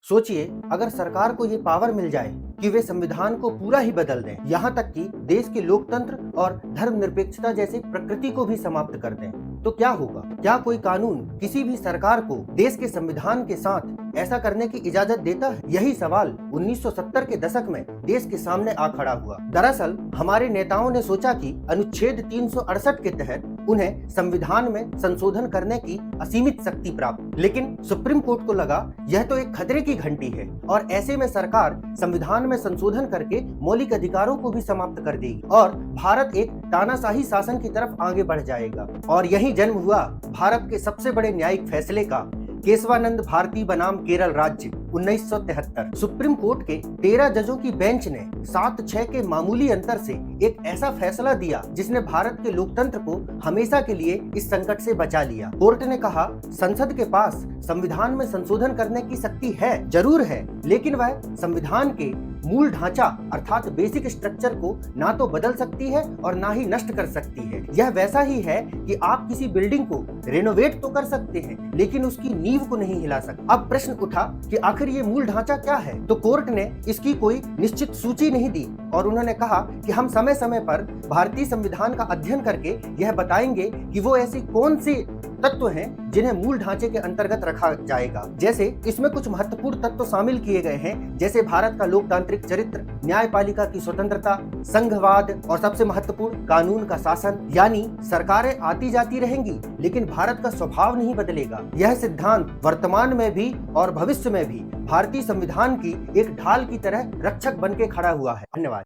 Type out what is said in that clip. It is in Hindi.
सोचिए, अगर सरकार को ये पावर मिल जाए कि वे संविधान को पूरा ही बदल दें, यहाँ तक कि देश के लोकतंत्र और धर्मनिरपेक्षता जैसी प्रकृति को भी समाप्त कर दें, तो क्या होगा? क्या कोई कानून किसी भी सरकार को देश के संविधान के साथ ऐसा करने की इजाजत देता है? यही सवाल 1970 के दशक में देश के सामने आ खड़ा हुआ। दरअसल हमारे नेताओं ने सोचा कि अनुच्छेद 368 के तहत उन्हें संविधान में संशोधन करने की असीमित शक्ति प्राप्त, लेकिन सुप्रीम कोर्ट को लगा यह तो एक खतरे की घंटी है और ऐसे में सरकार संविधान में संशोधन करके मौलिक अधिकारों को भी समाप्त कर देगी और भारत एक तानाशाही शासन की तरफ आगे बढ़ जाएगा। और यही जन्म हुआ भारत के सबसे बड़े न्यायिक फैसले का, केशवानंद भारती बनाम केरल राज्य 1973। सुप्रीम कोर्ट के 13 जजों की बेंच ने 7-6 के मामूली अंतर से एक ऐसा फैसला दिया जिसने भारत के लोकतंत्र को हमेशा के लिए इस संकट से बचा लिया। कोर्ट ने कहा, संसद के पास संविधान में संशोधन करने की शक्ति है, जरूर है, लेकिन वह संविधान के मूल ढांचा अर्थात बेसिक स्ट्रक्चर को ना तो बदल सकती है और ना ही नष्ट कर सकती है। यह वैसा ही है कि आप किसी बिल्डिंग को रेनोवेट तो कर सकते हैं, लेकिन उसकी नींव को नहीं हिला सकते। अब प्रश्न उठा कि आखिर ये मूल ढांचा क्या है? तो कोर्ट ने इसकी कोई निश्चित सूची नहीं दी और उन्होंने कहा कि हम समय समय पर भारतीय संविधान का अध्ययन करके यह बताएंगे कि वो ऐसी कौन सी तत्व हैं जिन्हें मूल ढांचे के अंतर्गत रखा जाएगा। जैसे इसमें कुछ महत्वपूर्ण तत्व शामिल किए गए हैं, जैसे भारत का लोकतांत्रिक चरित्र, न्यायपालिका की स्वतंत्रता, संघवाद और सबसे महत्वपूर्ण कानून का शासन। यानी सरकारें आती जाती रहेंगी लेकिन भारत का स्वभाव नहीं बदलेगा। यह सिद्धांत वर्तमान में भी और भविष्य में भी भारतीय संविधान की एक ढाल की तरह रक्षक बन के खड़ा हुआ है। धन्यवाद।